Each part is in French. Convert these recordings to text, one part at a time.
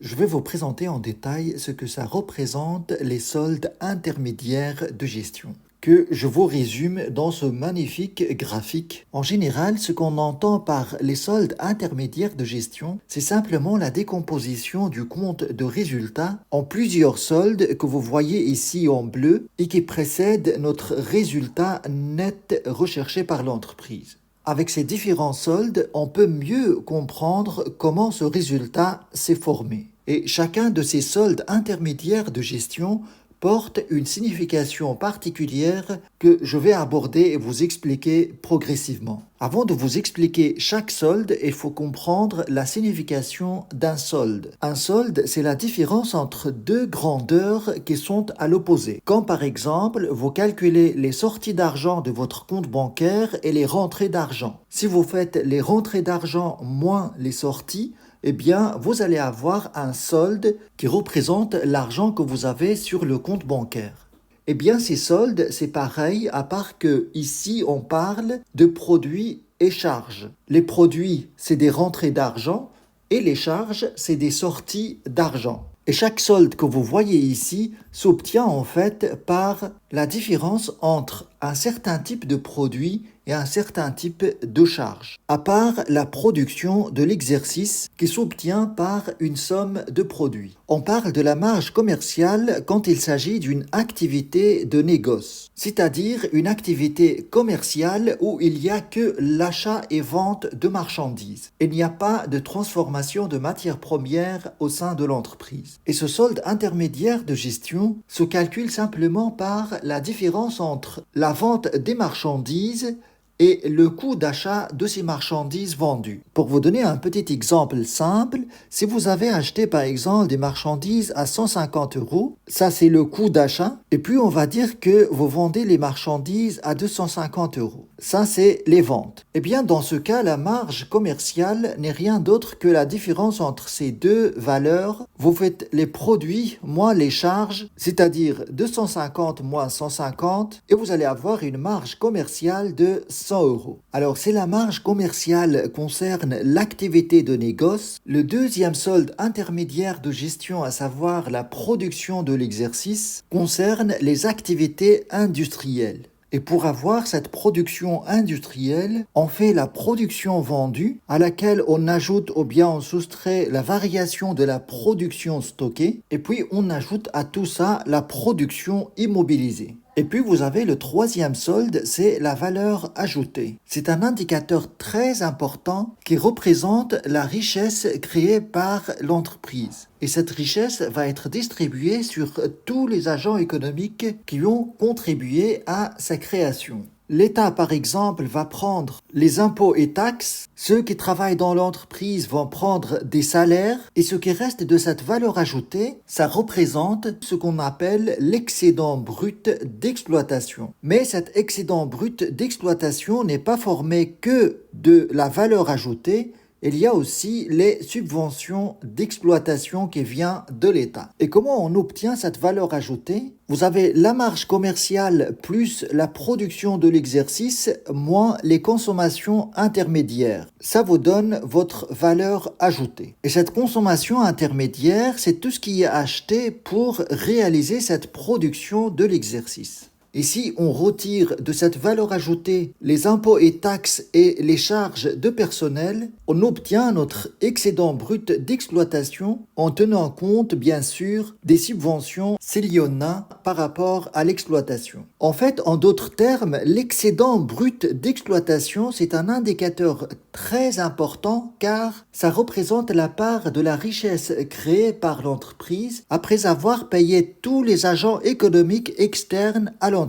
Je vais vous présenter en détail ce que ça représente les soldes intermédiaires de gestion, que je vous résume dans ce magnifique graphique. En général, ce qu'on entend par les soldes intermédiaires de gestion, c'est simplement la décomposition du compte de résultat en plusieurs soldes que vous voyez ici en bleu et qui précèdent notre résultat net recherché par l'entreprise. Avec ces différents soldes, on peut mieux comprendre comment ce résultat s'est formé. Et chacun de ces soldes intermédiaires de gestion porte une signification particulière que je vais aborder et vous expliquer progressivement. Avant de vous expliquer chaque solde, il faut comprendre la signification d'un solde. Un solde, c'est la différence entre deux grandeurs qui sont à l'opposé. Quand par exemple, vous calculez les sorties d'argent de votre compte bancaire et les rentrées d'argent. Si vous faites les rentrées d'argent moins les sorties, eh bien, vous allez avoir un solde qui représente l'argent que vous avez sur le compte bancaire. Eh bien, ces soldes, c'est pareil, à part que ici, on parle de produits et charges. Les produits, c'est des rentrées d'argent et les charges, c'est des sorties d'argent. Et chaque solde que vous voyez ici s'obtient en fait par la différence entre un certain type de produit et un certain type de charge, à part la production de l'exercice qui s'obtient par une somme de produits. On parle de la marge commerciale quand il s'agit d'une activité de négoce, c'est-à-dire une activité commerciale où il n'y a que l'achat et vente de marchandises. Il n'y a pas de transformation de matières premières au sein de l'entreprise. Et ce solde intermédiaire de gestion se calcule simplement par la différence entre la vente des marchandises et le coût d'achat de ces marchandises vendues. Pour vous donner un petit exemple simple, si vous avez acheté par exemple des marchandises à 150 €, ça c'est le coût d'achat, et puis on va dire que vous vendez les marchandises à 250 €. Ça c'est les ventes. Eh bien dans ce cas, la marge commerciale n'est rien d'autre que la différence entre ces deux valeurs. Vous faites les produits moins les charges, c'est-à-dire 250 moins 150, et vous allez avoir une marge commerciale de 100 €. Alors, si la marge commerciale concerne l'activité de négoce, le deuxième solde intermédiaire de gestion, à savoir la production de l'exercice, concerne les activités industrielles. Et pour avoir cette production industrielle, on fait la production vendue à laquelle on ajoute ou bien on soustrait la variation de la production stockée et puis on ajoute à tout ça la production immobilisée. Et puis vous avez le troisième solde, c'est la valeur ajoutée. C'est un indicateur très important qui représente la richesse créée par l'entreprise. Et cette richesse va être distribuée sur tous les agents économiques qui ont contribué à sa création. L'État, par exemple, va prendre les impôts et taxes, ceux qui travaillent dans l'entreprise vont prendre des salaires, et ce qui reste de cette valeur ajoutée, ça représente ce qu'on appelle l'excédent brut d'exploitation. Mais cet excédent brut d'exploitation n'est pas formé que de la valeur ajoutée, il y a aussi les subventions d'exploitation qui viennent de l'État. Et comment on obtient cette valeur ajoutée? Vous avez la marge commerciale plus la production de l'exercice moins les consommations intermédiaires. Ça vous donne votre valeur ajoutée. Et cette consommation intermédiaire, c'est tout ce qui est acheté pour réaliser cette production de l'exercice. Et si on retire de cette valeur ajoutée les impôts et taxes et les charges de personnel, on obtient notre excédent brut d'exploitation en tenant compte, bien sûr, des subventions s'il y en a par rapport à l'exploitation. En fait, en d'autres termes, l'excédent brut d'exploitation, c'est un indicateur très important car ça représente la part de la richesse créée par l'entreprise après avoir payé tous les agents économiques externes à l'entreprise.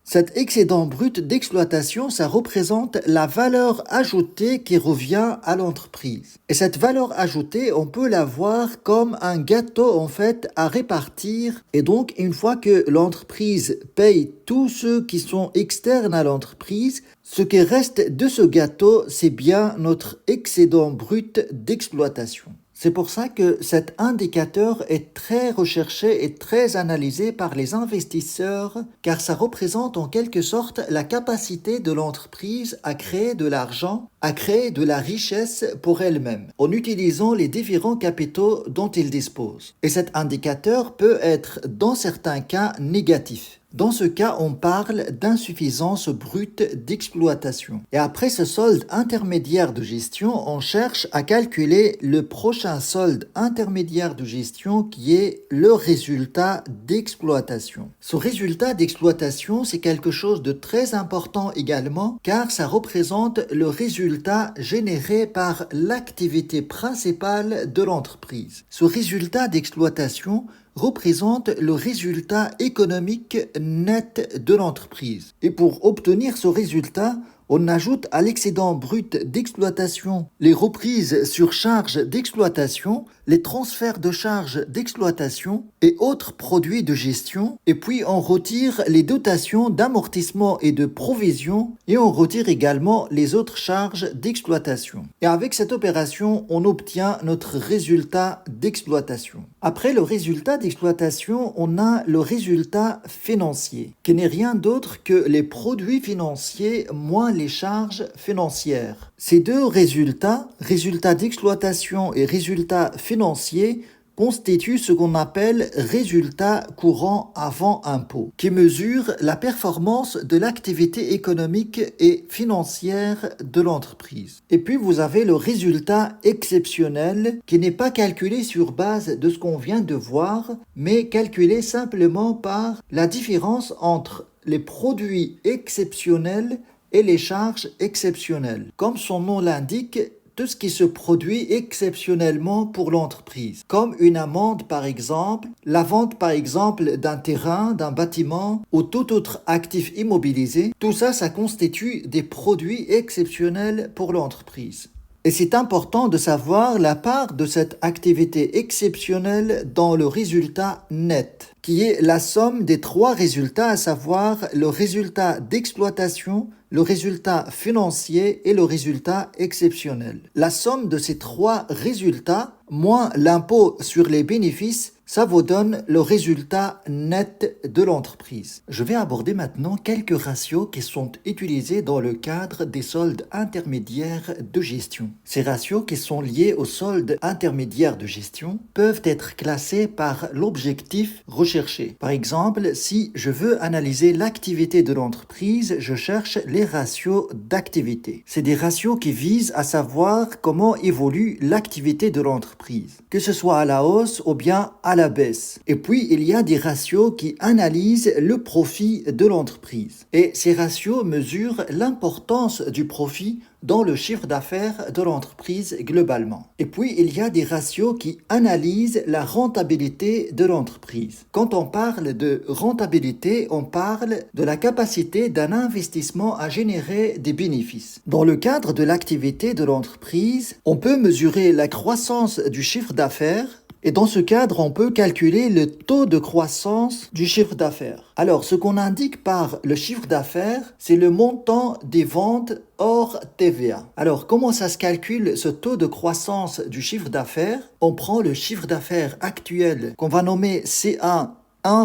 Cet excédent brut d'exploitation, ça représente la valeur ajoutée qui revient à l'entreprise. Et cette valeur ajoutée, on peut la voir comme un gâteau en fait à répartir. Et donc, une fois que l'entreprise paye tous ceux qui sont externes à l'entreprise, ce qui reste de ce gâteau, c'est bien notre excédent brut d'exploitation. C'est pour ça que cet indicateur est très recherché et très analysé par les investisseurs, car ça représente en quelque sorte la capacité de l'entreprise à créer de l'argent, à créer de la richesse pour elle-même, en utilisant les différents capitaux dont il dispose. Et cet indicateur peut être, dans certains cas, négatif. Dans ce cas, on parle d'insuffisance brute d'exploitation. Et après ce solde intermédiaire de gestion, on cherche à calculer le prochain solde intermédiaire de gestion qui est le résultat d'exploitation. Ce résultat d'exploitation, c'est quelque chose de très important également car ça représente le résultat généré par l'activité principale de l'entreprise. Ce résultat d'exploitation représente le résultat économique net de l'entreprise. Et pour obtenir ce résultat, on ajoute à l'excédent brut d'exploitation les reprises sur charges d'exploitation, les transferts de charges d'exploitation et autres produits de gestion, et puis on retire les dotations d'amortissement et de provision, et on retire également les autres charges d'exploitation. Et avec cette opération, on obtient notre résultat d'exploitation. Après le résultat d'exploitation, on a le résultat financier, qui n'est rien d'autre que les produits financiers moins les charges financières. Ces deux résultats, résultat d'exploitation et résultat financier, constituent ce qu'on appelle résultat courant avant impôt, qui mesure la performance de l'activité économique et financière de l'entreprise. Et puis vous avez le résultat exceptionnel, qui n'est pas calculé sur base de ce qu'on vient de voir, mais calculé simplement par la différence entre les produits exceptionnels et les charges exceptionnelles. Comme son nom l'indique, tout ce qui se produit exceptionnellement pour l'entreprise, comme une amende par exemple, la vente par exemple d'un terrain, d'un bâtiment ou tout autre actif immobilisé, tout ça, ça constitue des produits exceptionnels pour l'entreprise. Et c'est important de savoir la part de cette activité exceptionnelle dans le résultat net, qui est la somme des trois résultats, à savoir le résultat d'exploitation, le résultat financier et le résultat exceptionnel. La somme de ces trois résultats, moins l'impôt sur les bénéfices, ça vous donne le résultat net de l'entreprise. Je vais aborder maintenant quelques ratios qui sont utilisés dans le cadre des soldes intermédiaires de gestion. Ces ratios qui sont liés aux soldes intermédiaires de gestion peuvent être classés par l'objectif recherché. Par exemple, si je veux analyser l'activité de l'entreprise, je cherche les ratios d'activité. C'est des ratios qui visent à savoir comment évolue l'activité de l'entreprise, que ce soit à la hausse ou bien à la baisse. Et puis, il y a des ratios qui analysent le profit de l'entreprise. Et ces ratios mesurent l'importance du profit dans le chiffre d'affaires de l'entreprise globalement. Et puis, il y a des ratios qui analysent la rentabilité de l'entreprise. Quand on parle de rentabilité, on parle de la capacité d'un investissement à générer des bénéfices. Dans le cadre de l'activité de l'entreprise, on peut mesurer la croissance du chiffre d'affaires. Et dans ce cadre, on peut calculer le taux de croissance du chiffre d'affaires. Alors, ce qu'on indique par le chiffre d'affaires, c'est le montant des ventes hors TVA. Alors, comment ça se calcule ce taux de croissance du chiffre d'affaires? On prend le chiffre d'affaires actuel qu'on va nommer CA1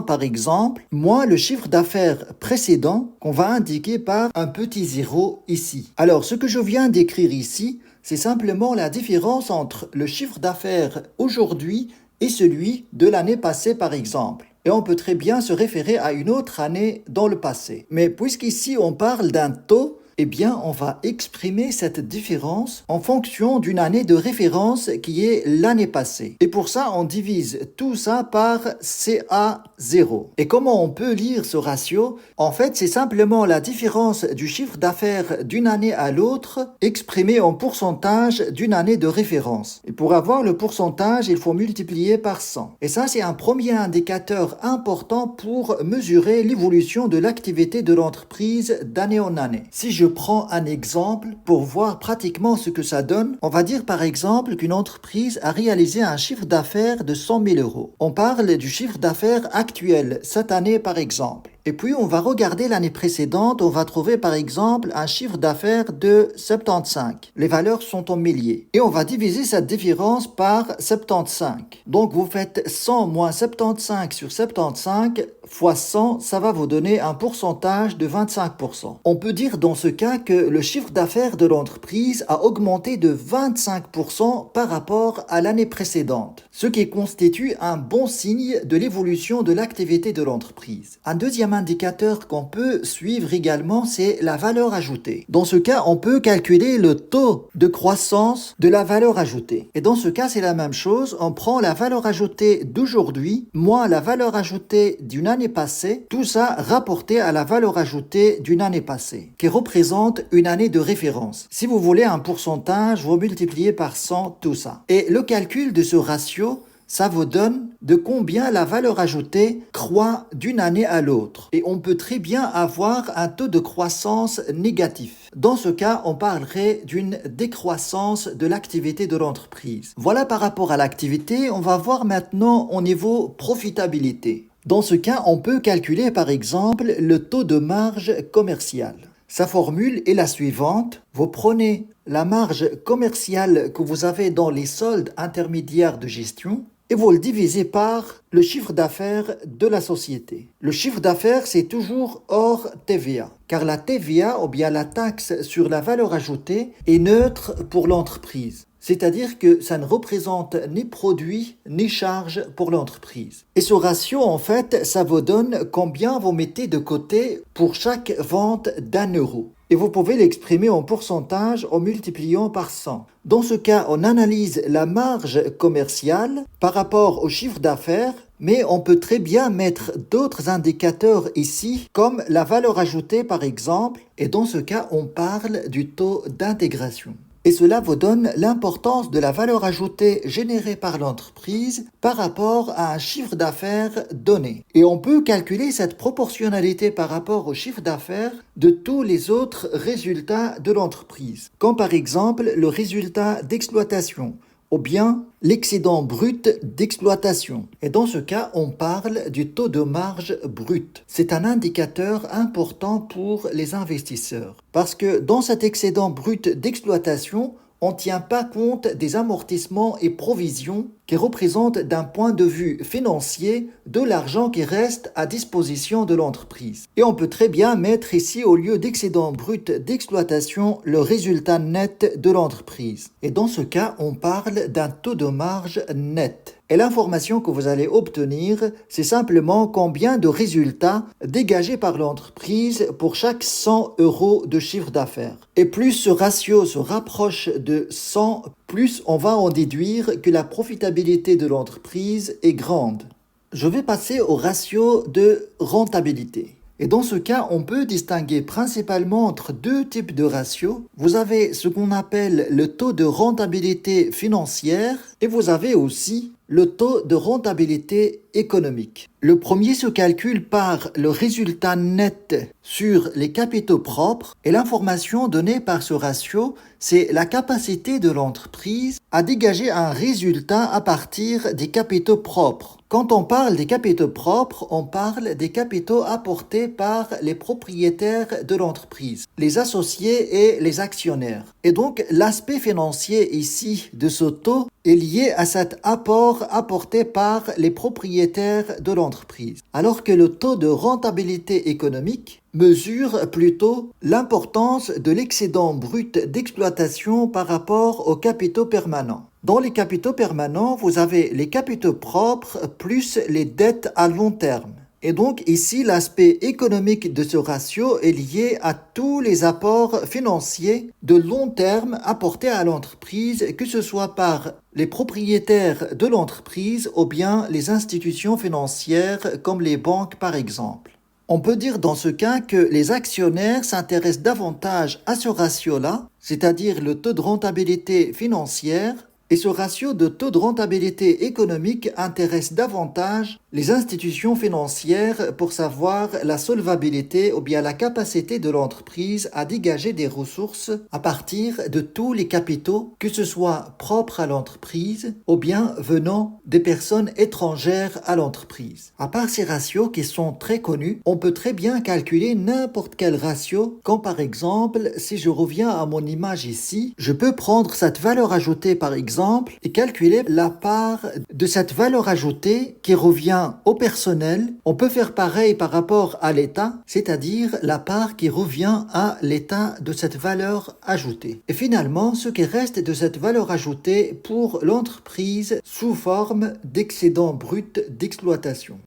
par exemple, moins le chiffre d'affaires précédent qu'on va indiquer par un petit zéro ici. Alors, ce que je viens d'écrire ici, c'est simplement la différence entre le chiffre d'affaires aujourd'hui et celui de l'année passée par exemple. Et on peut très bien se référer à une autre année dans le passé. Mais puisqu'ici on parle d'un taux, eh bien, on va exprimer cette différence en fonction d'une année de référence qui est l'année passée. Et pour ça, on divise tout ça par CA0. Et comment on peut lire ce ratio? En fait, c'est simplement la différence du chiffre d'affaires d'une année à l'autre exprimé en pourcentage d'une année de référence. Et pour avoir le pourcentage, il faut multiplier par 100. Et ça, c'est un premier indicateur important pour mesurer l'évolution de l'activité de l'entreprise d'année en année. Si je prends un exemple pour voir pratiquement ce que ça donne, on va dire par exemple qu'une entreprise a réalisé un chiffre d'affaires de 100 000 euros. On parle du chiffre d'affaires actuel, cette année par exemple. Et puis, on va regarder l'année précédente, on va trouver par exemple un chiffre d'affaires de 75. Les valeurs sont en milliers. Et on va diviser cette différence par 75. Donc, vous faites 100 moins 75 sur 75 fois 100, ça va vous donner un pourcentage de 25%. On peut dire dans ce cas que le chiffre d'affaires de l'entreprise a augmenté de 25% par rapport à l'année précédente, ce qui constitue un bon signe de l'évolution de l'activité de l'entreprise. Un deuxième indicateur qu'on peut suivre également, c'est la valeur ajoutée. Dans ce cas, on peut calculer le taux de croissance de la valeur ajoutée. Et dans ce cas, c'est la même chose. On prend la valeur ajoutée d'aujourd'hui moins la valeur ajoutée d'une année passée, tout ça rapporté à la valeur ajoutée d'une année passée, qui représente une année de référence. Si vous voulez un pourcentage, vous multipliez par 100 tout ça. Et le calcul de ce ratio, ça vous donne de combien la valeur ajoutée croît d'une année à l'autre. Et on peut très bien avoir un taux de croissance négatif. Dans ce cas, on parlerait d'une décroissance de l'activité de l'entreprise. Voilà par rapport à l'activité. On va voir maintenant au niveau profitabilité. Dans ce cas, on peut calculer par exemple le taux de marge commerciale. Sa formule est la suivante. Vous prenez la marge commerciale que vous avez dans les soldes intermédiaires de gestion et vous le divisez par le chiffre d'affaires de la société. Le chiffre d'affaires, c'est toujours hors TVA, car la TVA, ou bien la taxe sur la valeur ajoutée, est neutre pour l'entreprise. C'est-à-dire que ça ne représente ni produit ni charge pour l'entreprise. Et ce ratio, en fait, ça vous donne combien vous mettez de côté pour chaque vente d'1 €. Et vous pouvez l'exprimer en pourcentage en multipliant par 100. Dans ce cas, on analyse la marge commerciale par rapport au chiffre d'affaires, mais on peut très bien mettre d'autres indicateurs ici, comme la valeur ajoutée par exemple, et dans ce cas, on parle du taux d'intégration. Et cela vous donne l'importance de la valeur ajoutée générée par l'entreprise par rapport à un chiffre d'affaires donné. Et on peut calculer cette proportionnalité par rapport au chiffre d'affaires de tous les autres résultats de l'entreprise, comme par exemple le résultat d'exploitation ou bien l'excédent brut d'exploitation. Et dans ce cas, on parle du taux de marge brut. C'est un indicateur important pour les investisseurs parce que dans cet excédent brut d'exploitation, on ne tient pas compte des amortissements et provisions qui représentent d'un point de vue financier de l'argent qui reste à disposition de l'entreprise. Et on peut très bien mettre ici au lieu d'excédent brut d'exploitation le résultat net de l'entreprise. Et dans ce cas, on parle d'un taux de marge net. Et l'information que vous allez obtenir, c'est simplement combien de résultats dégagés par l'entreprise pour chaque 100 € de chiffre d'affaires. Et plus ce ratio se rapproche de 100, plus on va en déduire que la profitabilité de l'entreprise est grande. Je vais passer au ratio de rentabilité. Et dans ce cas, on peut distinguer principalement entre deux types de ratios. Vous avez ce qu'on appelle le taux de rentabilité financière et vous avez aussi le taux de rentabilité économique. Le premier se calcule par le résultat net sur les capitaux propres et l'information donnée par ce ratio, c'est la capacité de l'entreprise à dégager un résultat à partir des capitaux propres. Quand on parle des capitaux propres, on parle des capitaux apportés par les propriétaires de l'entreprise, les associés et les actionnaires. Et donc, l'aspect financier ici de ce taux est lié à cet apport apporté par les propriétaires de l'entreprise. Alors que le taux de rentabilité économique mesure plutôt l'importance de l'excédent brut d'exploitation par rapport aux capitaux permanents. Dans les capitaux permanents, vous avez les capitaux propres plus les dettes à long terme. Et donc ici, l'aspect économique de ce ratio est lié à tous les apports financiers de long terme apportés à l'entreprise, que ce soit par les propriétaires de l'entreprise ou bien les institutions financières comme les banques par exemple. On peut dire dans ce cas que les actionnaires s'intéressent davantage à ce ratio-là, c'est-à-dire le taux de rentabilité financière, Et ce ratio de taux de rentabilité économique intéresse davantage les institutions financières pour savoir la solvabilité ou bien la capacité de l'entreprise à dégager des ressources à partir de tous les capitaux, que ce soit propres à l'entreprise ou bien venant des personnes étrangères à l'entreprise. À part ces ratios qui sont très connus, on peut très bien calculer n'importe quel ratio, comme par exemple, si je reviens à mon image ici, je peux prendre cette valeur ajoutée par exemple et calculer la part de cette valeur ajoutée qui revient au personnel. On peut faire pareil par rapport à l'État, c'est-à-dire la part qui revient à l'État de cette valeur ajoutée. Et finalement, ce qui reste de cette valeur ajoutée pour l'entreprise sous forme d'excédent brut d'exploitation.